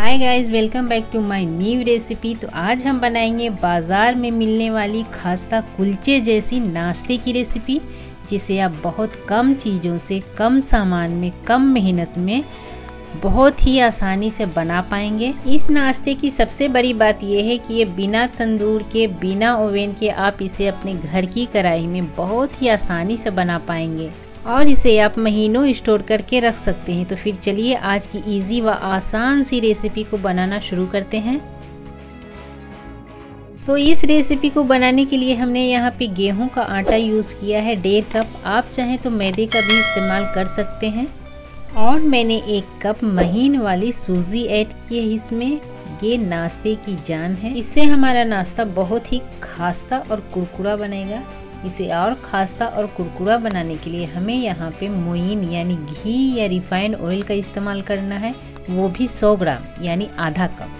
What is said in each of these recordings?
Hi guys, welcome back to my new recipe. तो आज हम बनाएंगे बाज़ार में मिलने वाली खास्ता कुलचे जैसी नाश्ते की रेसिपी, जिसे आप बहुत कम चीज़ों से, कम सामान में, कम मेहनत में बहुत ही आसानी से बना पाएंगे। इस नाश्ते की सबसे बड़ी बात यह है कि ये बिना तंदूर के, बिना ओवन के आप इसे अपने घर की कढ़ाई में बहुत ही आसानी से बना पाएंगे और इसे आप महीनों स्टोर करके रख सकते हैं। तो फिर चलिए आज की इजी व आसान सी रेसिपी को बनाना शुरू करते हैं। तो इस रेसिपी को बनाने के लिए हमने यहाँ पे गेहूं का आटा यूज़ किया है 1.5 कप। आप चाहें तो मैदे का भी इस्तेमाल कर सकते हैं। और मैंने 1 कप महीन वाली सूजी ऐड की है इसमें। ये नाश्ते की जान है, इससे हमारा नाश्ता बहुत ही खास्ता और कुरकुरा बनेगा। इसे और खास्ता और कुरकुरा बनाने के लिए हमें यहाँ पे मोइन यानी घी या रिफाइंड ऑयल का इस्तेमाल करना है, वो भी 100 ग्राम यानी आधा कप।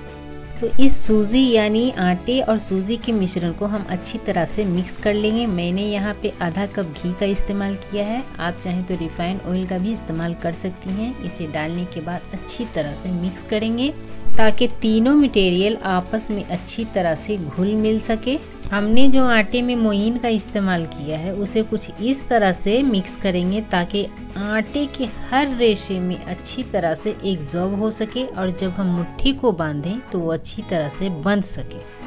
तो इस सूजी यानी आटे और सूजी के मिश्रण को हम अच्छी तरह से मिक्स कर लेंगे। मैंने यहाँ पे आधा कप घी का इस्तेमाल किया है, आप चाहें तो रिफाइंड ऑयल का भी इस्तेमाल कर सकती हैं। इसे डालने के बाद अच्छी तरह से मिक्स करेंगे ताकि तीनों मटेरियल आपस में अच्छी तरह से घुल मिल सके। हमने जो आटे में मोइन का इस्तेमाल किया है उसे कुछ इस तरह से मिक्स करेंगे ताकि आटे के हर रेशे में अच्छी तरह से एब्जॉर्ब हो सके और जब हम मुट्ठी को बांधें तो वो अच्छी तरह से बंध सके।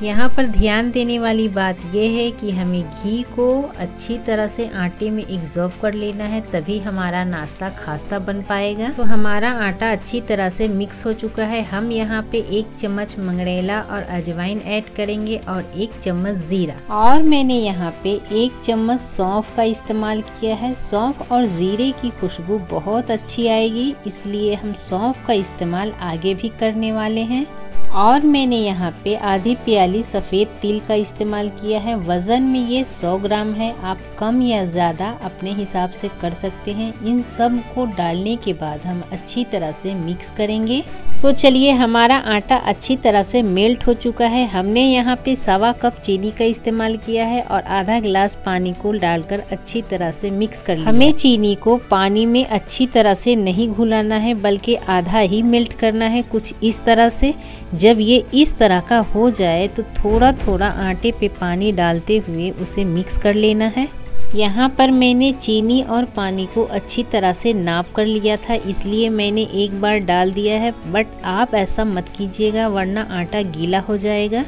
यहाँ पर ध्यान देने वाली बात यह है कि हमें घी को अच्छी तरह से आटे में एब्जॉर्ब कर लेना है, तभी हमारा नाश्ता खास्ता बन पाएगा। तो हमारा आटा अच्छी तरह से मिक्स हो चुका है। हम यहाँ पे 1 चम्मच मंगरेला और अजवाइन ऐड करेंगे और 1 चम्मच जीरा। और मैंने यहाँ पे 1 चम्मच सौंफ का इस्तेमाल किया है। सौंफ और जीरे की खुशबू बहुत अच्छी आएगी, इसलिए हम सौंफ का इस्तेमाल आगे भी करने वाले हैं। और मैंने यहाँ पे आधी प्याली सफ़ेद तिल का इस्तेमाल किया है। वज़न में ये 100 ग्राम है, आप कम या ज़्यादा अपने हिसाब से कर सकते हैं। इन सब को डालने के बाद हम अच्छी तरह से मिक्स करेंगे। तो चलिए, हमारा आटा अच्छी तरह से मेल्ट हो चुका है। हमने यहाँ पे 1.25 कप चीनी का इस्तेमाल किया है और आधा गिलास पानी को डालकर अच्छी तरह से मिक्स कर लिया। हमें चीनी को पानी में अच्छी तरह से नहीं घुलाना है, बल्कि आधा ही मेल्ट करना है, कुछ इस तरह से। जब ये इस तरह का हो जाए तो थोड़ा थोड़ा आटे पे पानी डालते हुए उसे मिक्स कर लेना है। यहाँ पर मैंने चीनी और पानी को अच्छी तरह से नाप कर लिया था, इसलिए मैंने एक बार डाल दिया है। बट आप ऐसा मत कीजिएगा वरना आटा गीला हो जाएगा।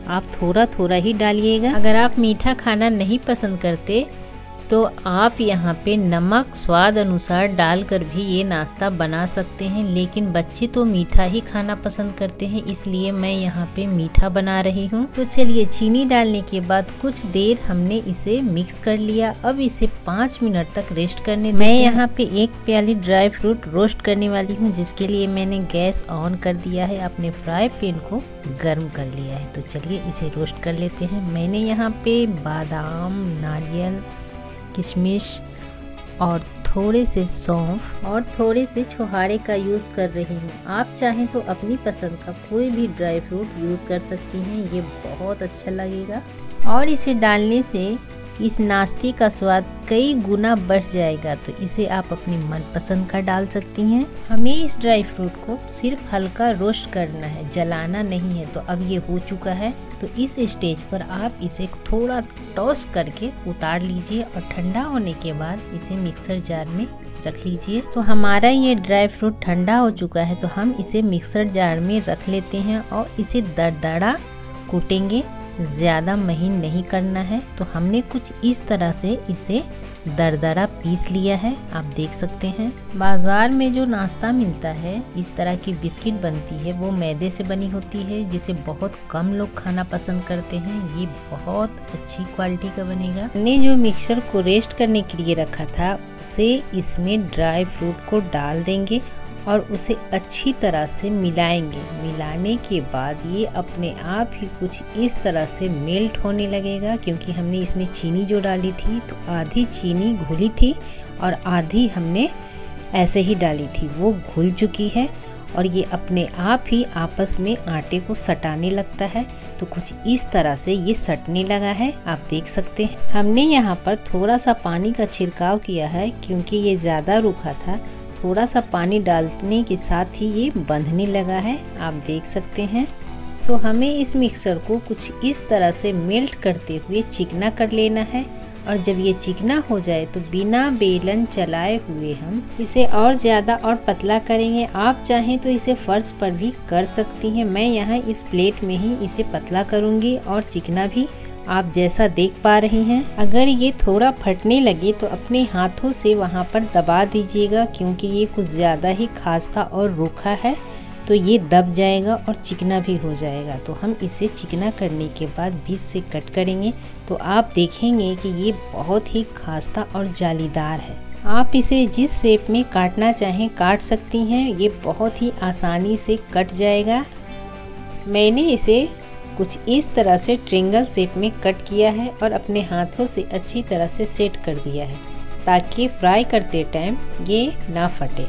आप थोड़ा थोड़ा ही डालिएगा। अगर आप मीठा खाना नहीं पसंद करते तो आप यहाँ पे नमक स्वाद अनुसार डालकर भी ये नाश्ता बना सकते हैं, लेकिन बच्चे तो मीठा ही खाना पसंद करते हैं, इसलिए मैं यहाँ पे मीठा बना रही हूँ। तो चलिए, चीनी डालने के बाद कुछ देर हमने इसे मिक्स कर लिया। अब इसे 5 मिनट तक रेस्ट करने दें। मैं यहाँ पे 1 प्याली ड्राई फ्रूट रोस्ट करने वाली हूँ, जिसके लिए मैंने गैस ऑन कर दिया है, अपने फ्राई पैन को गर्म कर लिया है। तो चलिए इसे रोस्ट कर लेते हैं। मैंने यहाँ पे बादाम, नारियल, किशमिश और थोड़े से सौंफ और थोड़े से छुहारे का यूज़ कर रही हूँ। आप चाहें तो अपनी पसंद का कोई भी ड्राई फ्रूट यूज़ कर सकती हैं, ये बहुत अच्छा लगेगा। और इसे डालने से इस नाश्ते का स्वाद कई गुना बढ़ जाएगा। तो इसे आप अपनी मनपसंद का डाल सकती हैं। हमें इस ड्राई फ्रूट को सिर्फ हल्का रोस्ट करना है, जलाना नहीं है। तो अब ये हो चुका है, तो इस स्टेज पर आप इसे थोड़ा टॉस करके उतार लीजिए और ठंडा होने के बाद इसे मिक्सर जार में रख लीजिए। तो हमारा ये ड्राई फ्रूट ठंडा हो चुका है, तो हम इसे मिक्सर जार में रख लेते हैं और इसे दरदरा कूटेंगे, ज़्यादा महीन नहीं करना है। तो हमने कुछ इस तरह से इसे दरदरा पीस लिया है, आप देख सकते हैं। बाज़ार में जो नाश्ता मिलता है, इस तरह की बिस्किट बनती है, वो मैदे से बनी होती है, जिसे बहुत कम लोग खाना पसंद करते हैं। ये बहुत अच्छी क्वालिटी का बनेगा। हमने जो मिक्सचर को रेस्ट करने के लिए रखा था, उसे इसमें ड्राई फ्रूट को डाल देंगे और उसे अच्छी तरह से मिलाएंगे। मिलाने के बाद ये अपने आप ही कुछ इस तरह से मेल्ट होने लगेगा, क्योंकि हमने इसमें चीनी जो डाली थी तो आधी चीनी घुली थी और आधी हमने ऐसे ही डाली थी, वो घुल चुकी है और ये अपने आप ही आपस में आटे को सटाने लगता है। तो कुछ इस तरह से ये सटने लगा है, आप देख सकते हैं। हमने यहाँ पर थोड़ा सा पानी का छिड़काव किया है, क्योंकि ये ज़्यादा रूखा था। थोड़ा सा पानी डालने के साथ ही ये बंधने लगा है, आप देख सकते हैं। तो हमें इस मिक्सर को कुछ इस तरह से मेल्ट करते हुए चिकना कर लेना है और जब ये चिकना हो जाए तो बिना बेलन चलाए हुए हम इसे और ज़्यादा और पतला करेंगे। आप चाहें तो इसे फर्श पर भी कर सकती हैं। मैं यहाँ इस प्लेट में ही इसे पतला करूँगी और चिकना भी आप जैसा देख पा रही हैं। अगर ये थोड़ा फटने लगे तो अपने हाथों से वहाँ पर दबा दीजिएगा, क्योंकि ये कुछ ज़्यादा ही खास्ता और रूखा है तो ये दब जाएगा और चिकना भी हो जाएगा। तो हम इसे चिकना करने के बाद बीच से कट करेंगे तो आप देखेंगे कि ये बहुत ही खास्ता और जालीदार है। आप इसे जिस शेप में काटना चाहें काट सकती हैं, ये बहुत ही आसानी से कट जाएगा। मैंने इसे कुछ इस तरह से ट्रायंगल शेप में कट किया है और अपने हाथों से अच्छी तरह से सेट कर दिया है ताकि फ्राई करते टाइम ये ना फटे।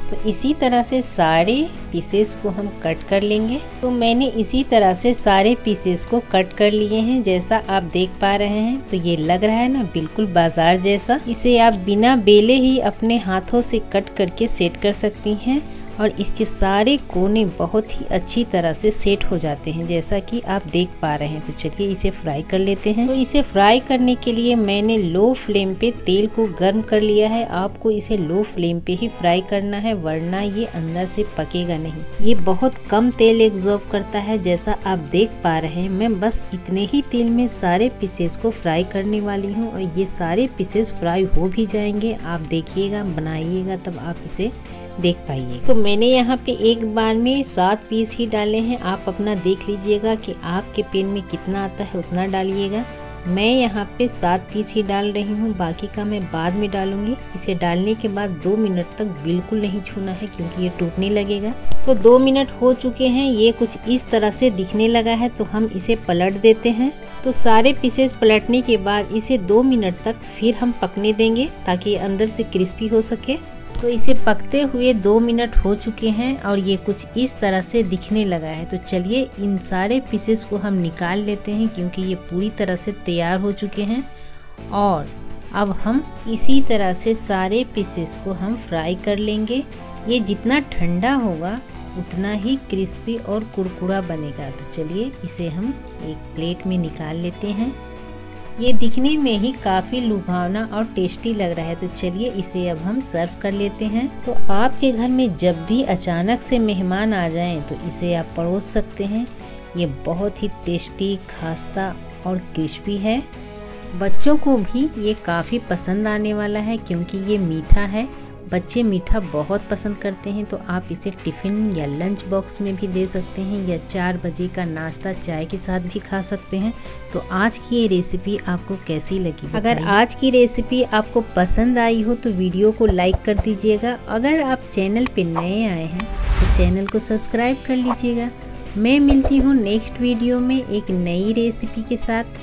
तो इसी तरह से सारे पीसेस को हम कट कर लेंगे। तो मैंने इसी तरह से सारे पीसेस को कट कर लिए हैं, जैसा आप देख पा रहे हैं। तो ये लग रहा है ना बिल्कुल बाजार जैसा। इसे आप बिना बेले ही अपने हाथों से कट करके सेट कर सकती हैं और इसके सारे कोने बहुत ही अच्छी तरह से सेट हो जाते हैं, जैसा कि आप देख पा रहे हैं। तो चलिए इसे फ्राई कर लेते हैं। तो इसे फ्राई करने के लिए मैंने लो फ्लेम पे तेल को गर्म कर लिया है। आपको इसे लो फ्लेम पे ही फ्राई करना है, वरना ये अंदर से पकेगा नहीं। ये बहुत कम तेल एब्जॉर्ब करता है, जैसा आप देख पा रहे हैं। मैं बस इतने ही तेल में सारे पीसेस को फ्राई करने वाली हूँ और ये सारे पीसेस फ्राई हो भी जाएंगे। आप देखिएगा, बनाइएगा, तब आप इसे देख पाइए। तो मैंने यहाँ पे एक बार में 7 पीस ही डाले हैं। आप अपना देख लीजिएगा कि आपके पैन में कितना आता है उतना डालिएगा। मैं यहाँ पे 7 पीस ही डाल रही हूँ, बाकी का मैं बाद में डालूंगी। इसे डालने के बाद 2 मिनट तक बिल्कुल नहीं छूना है, क्योंकि ये टूटने लगेगा। तो 2 मिनट हो चुके हैं, ये कुछ इस तरह से दिखने लगा है। तो हम इसे पलट देते हैं। तो सारे पीसेस पलटने के बाद इसे 2 मिनट तक फिर हम पकने देंगे ताकि अंदर से क्रिस्पी हो सके। तो इसे पकते हुए 2 मिनट हो चुके हैं और ये कुछ इस तरह से दिखने लगा है। तो चलिए इन सारे पीसेस को हम निकाल लेते हैं, क्योंकि ये पूरी तरह से तैयार हो चुके हैं। और अब हम इसी तरह से सारे पीसेस को हम फ्राई कर लेंगे। ये जितना ठंडा होगा उतना ही क्रिस्पी और कुरकुरा बनेगा। तो चलिए इसे हम एक प्लेट में निकाल लेते हैं। ये दिखने में ही काफ़ी लुभावना और टेस्टी लग रहा है। तो चलिए इसे अब हम सर्व कर लेते हैं। तो आपके घर में जब भी अचानक से मेहमान आ जाएं तो इसे आप परोस सकते हैं। ये बहुत ही टेस्टी, खास्ता और क्रिस्पी है। बच्चों को भी ये काफ़ी पसंद आने वाला है, क्योंकि ये मीठा है। बच्चे मीठा बहुत पसंद करते हैं। तो आप इसे टिफ़िन या लंच बॉक्स में भी दे सकते हैं, या 4 बजे का नाश्ता चाय के साथ भी खा सकते हैं। तो आज की ये रेसिपी आपको कैसी लगी? अगर आज की रेसिपी आपको पसंद आई हो तो वीडियो को लाइक कर दीजिएगा। अगर आप चैनल पे नए आए हैं तो चैनल को सब्सक्राइब कर लीजिएगा। मैं मिलती हूँ नेक्स्ट वीडियो में एक नई रेसिपी के साथ।